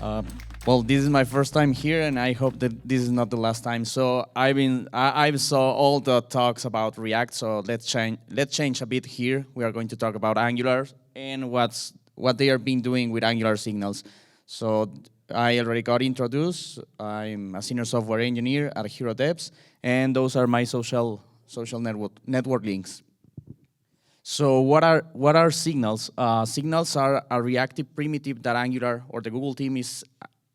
Uh, well, this is my first time here, and I hope that this is not the last time. So I saw all the talks about React. So let's change a bit here. We are going to talk about Angular and what they are been doing with Angular signals. So I already got introduced. I'm a senior software engineer at Hero Devs, and those are my social network links. So what are signals? Signals are a reactive primitive that Angular or the Google team is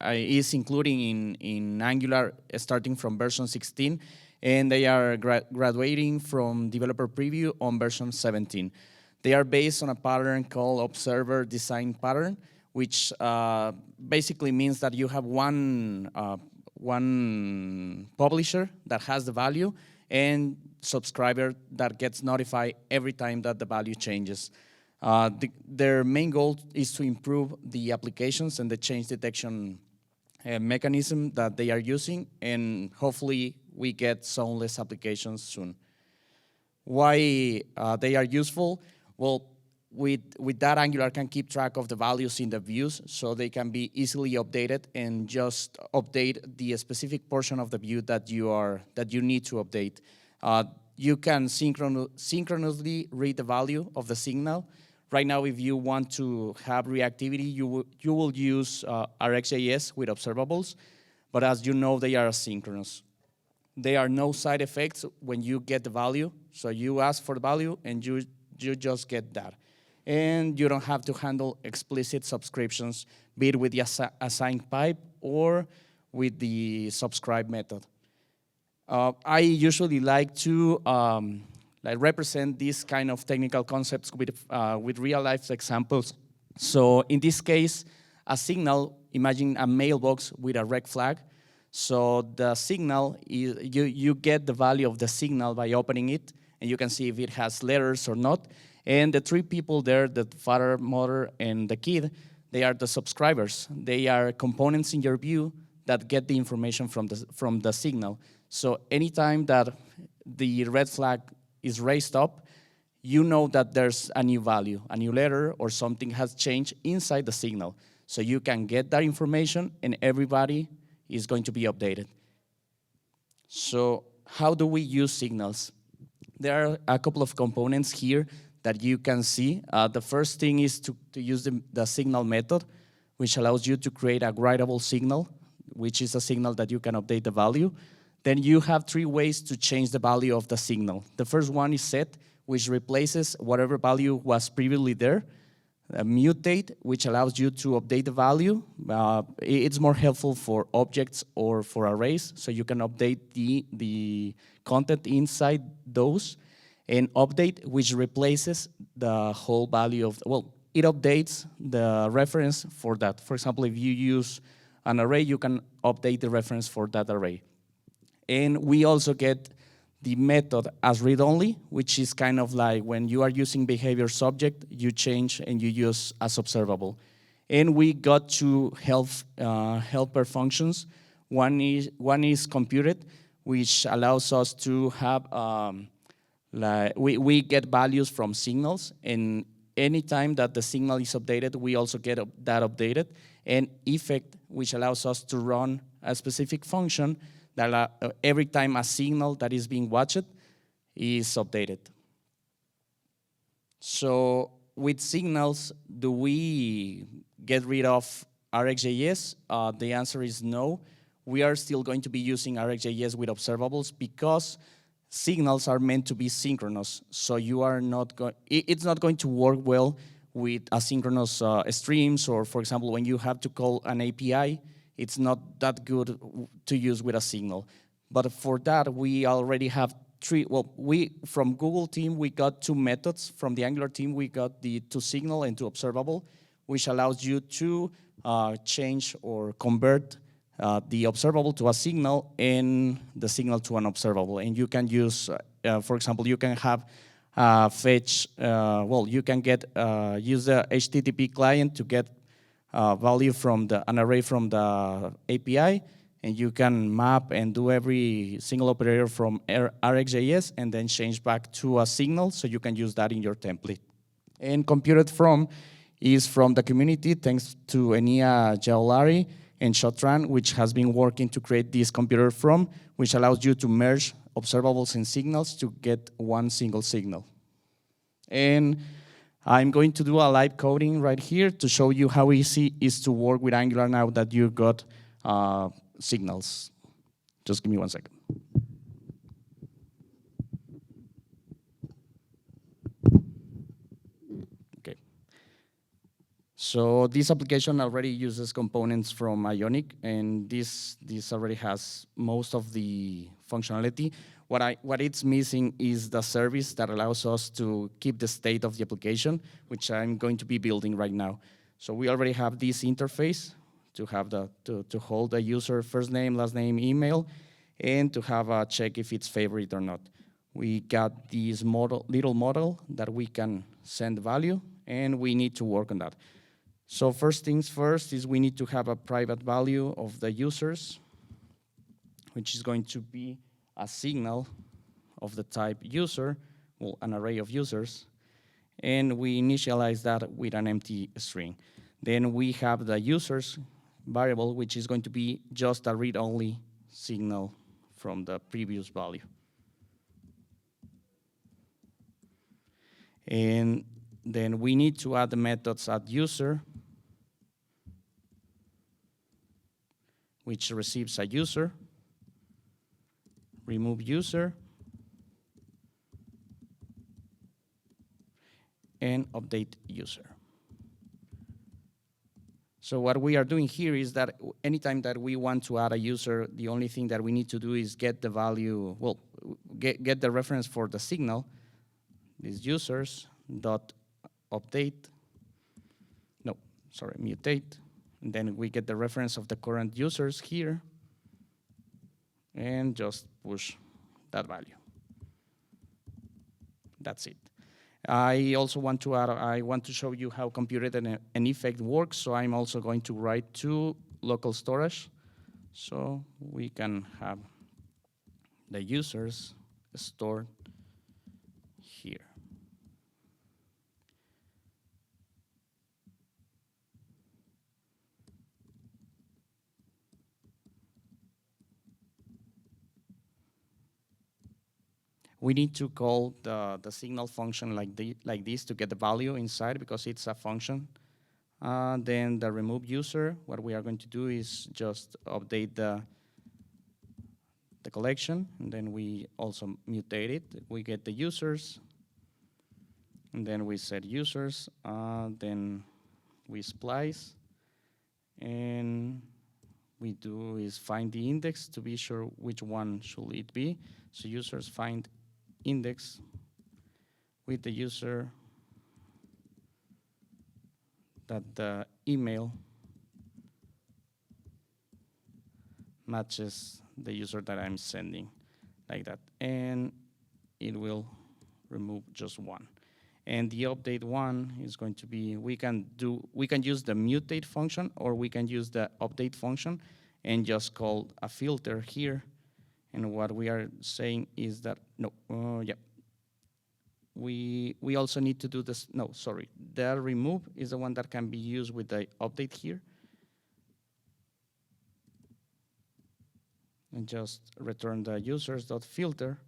including in Angular starting from version 16, and they are graduating from developer preview on version 17. They are based on a pattern called observer design pattern, which basically means that you have one publisher that has the value and subscriber that gets notified every time that the value changes. Their main goal is to improve the applications and the change detection mechanism that they are using, and hopefully we get zoneless applications soon. Why they are useful? Well, with that, Angular can keep track of the values in the views, so they can be easily updated and just update the specific portion of the view that you need to update. You can synchronously read the value of the signal. Right now, if you want to have reactivity, you will use RxJS with observables, but as you know, they are asynchronous. There are no side effects when you get the value, so you ask for the value and you just get that. And you don't have to handle explicit subscriptions, be it with the assign pipe or with the subscribe method. I usually like to represent these kind of technical concepts with real life examples. So in this case, a signal, imagine a mailbox with a red flag. So the signal, you get the value of the signal by opening it, and you can see if it has letters or not. And the three people there, the father, mother, and the kid, they are the subscribers. They are components in your view that get the information from the signal. So anytime that the red flag is raised up, you know that there's a new value, a new letter, or something has changed inside the signal. So you can get that information, and everybody is going to be updated. So how do we use signals? There are a couple of components here that you can see. The first thing is to use the signal method, which allows you to create a writable signal, which is a signal that you can update the value. Then you have three ways to change the value of the signal. The first one is set, which replaces whatever value was previously there. Mutate, which allows you to update the value. It's more helpful for objects or for arrays, so you can update the content inside those. And update, which replaces the whole value of, it updates the reference for that. For example, if you use an array, you can update the reference for that array. And we also get the method as read-only, which is kind of like when you are using behavior subject, you change and you use as observable. And we got two helper functions. One is computed, which allows us to have, we get values from signals, and anytime that the signal is updated, we also get that updated. And effect, which allows us to run a specific function that every time a signal that is being watched is updated. So with signals, do we get rid of RxJS? The answer is no. We are still going to be using RxJS with observables because signals are meant to be synchronous. So you are not it's not going to work well with asynchronous streams, or for example, when you have to call an API, it's not that good to use with a signal. But for that, we already have from Google team, we got two methods. From the Angular team, we got the toSignal and toObservable, which allows you to change or convert the observable to a signal and the signal to an observable. And you can use, for example, you can have fetch, you can get use the HTTP client to get value from an array from the API, and you can map and do every single operator from RxJS and then change back to a signal, so you can use that in your template. And computed from is from the community, thanks to Enia Jaolari and Shotran, which has been working to create this computer from, which allows you to merge observables and signals to get one single signal. And I'm going to do a live coding right here to show you how easy it is to work with Angular now that you got signals. Just give me 1 second. Okay. So this application already uses components from Ionic, and this already has most of the functionality. What it's missing is the service that allows us to keep the state of the application, which I'm going to be building right now. So we already have this interface to have to hold the user first name, last name, email, and to have a check if it's favorite or not. We got this little model that we can send value, and we need to work on that. So first things first is we need to have a private value of the users, which is going to be a signal of the type user, well, an array of users, and we initialize that with an empty string. Then we have the users variable, which is going to be just a read-only signal from the previous value. And then we need to add the methods add user, which receives a user, remove user, and update user. So what we are doing here is that anytime that we want to add a user, the only thing that we need to do is get the value, well, get the reference for the signal, these users dot update, no, sorry, mutate, and then we get the reference of the current users here, and just push that value. That's it. I also want to add, I want to show you how computed an effect works, so I'm also going to write to local storage, so we can have the users stored here. We need to call the signal function like this to get the value inside because it's a function. Then the remove user, what we are going to do is just update the collection, and then we also mutate it. We get the users, and then we set users, then we splice, and we do is find the index to be sure which one should it be. So users find index with the user that the email matches the user that I'm sending, like that. And it will remove just one. And the update one is going to be, we can use the mutate function, or we can use the update function and just call a filter here. And what we are saying is that, we also need to do this, the remove is the one that can be used with the update here. And just return the users.filter,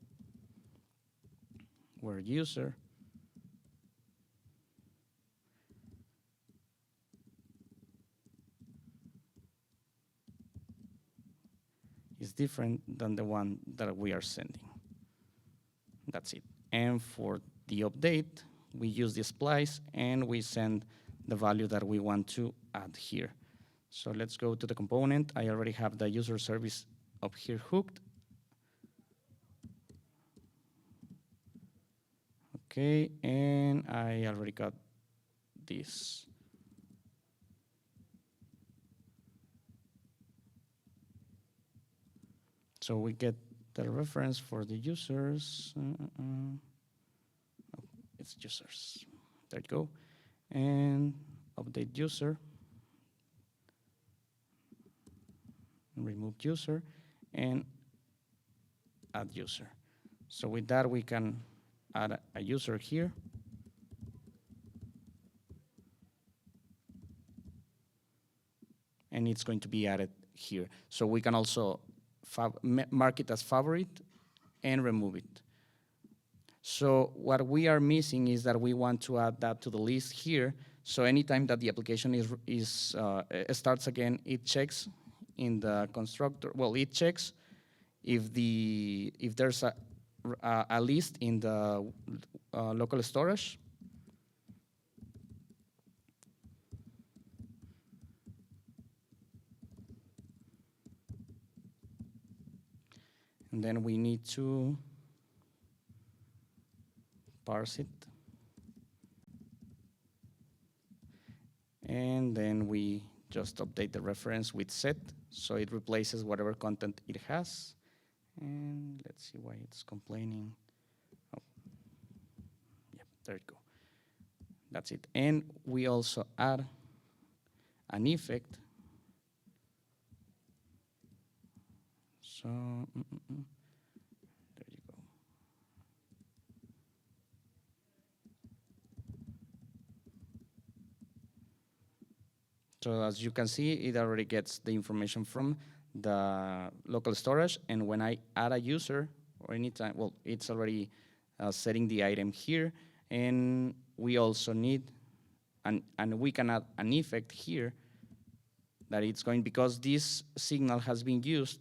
where user is different than the one that we are sending. That's it. And for the update, we use the splice and we send the value that we want to add here. So let's go to the component. I already have the user service up here hooked. Okay, and I already got this. So we get the reference for the users. It's users. There you go. And update user. Remove user. And add user. So with that, we can add a user here. and it's going to be added here. So we can also mark it as favorite and remove it. So what we are missing is that we want to add that to the list here. So anytime that the application starts again, it checks in the constructor. Well, it checks if there's a list in the local storage. And then we need to parse it. And then we just update the reference with set, so it replaces whatever content it has. And let's see why it's complaining. Oh, yeah, there you go. That's it. And we also add an effect. So, there you go. So as you can see, it already gets the information from the local storage, and when I add a user or anytime, well, it's already setting the item here, and we also need, and we can add an effect here that it's going, because this signal has been used,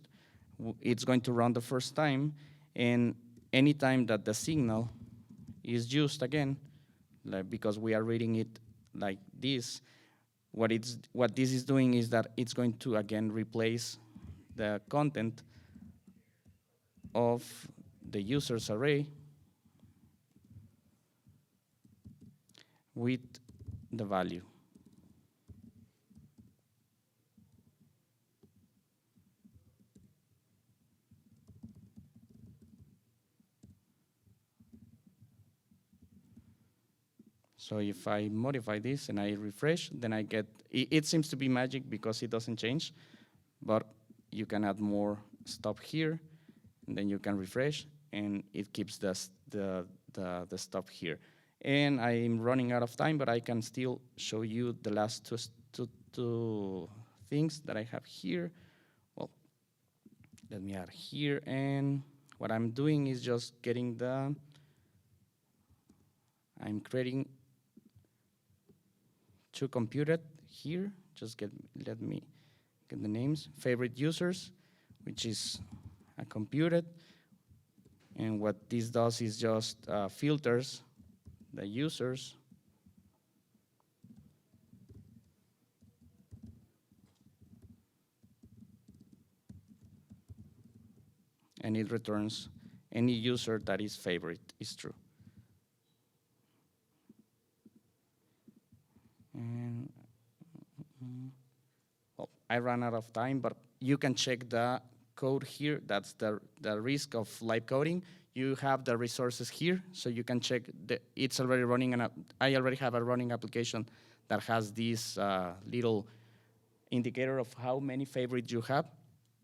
it's going to run the first time, and anytime that the signal is used again, like because we are reading it like this, what this is doing is that it's going to again replace the content of the users array with the value. So if I modify this and I refresh, then I get, it seems to be magic because it doesn't change, but you can add more stuff here, and then you can refresh, and it keeps the stuff here. And I'm running out of time, but I can still show you the last two things that I have here. Well, let me add here, and what I'm doing is just getting I'm creating to compute it here. Just let me get the names. Favorite users, which is computed. And what this does is just filters the users. And it returns any user that is favorite is true. And well, I ran out of time, but you can check the code here. That's the risk of live coding. You have the resources here, so you can check. It's already running, I already have a running application that has this little indicator of how many favorites you have,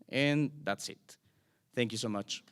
and that's it. Thank you so much.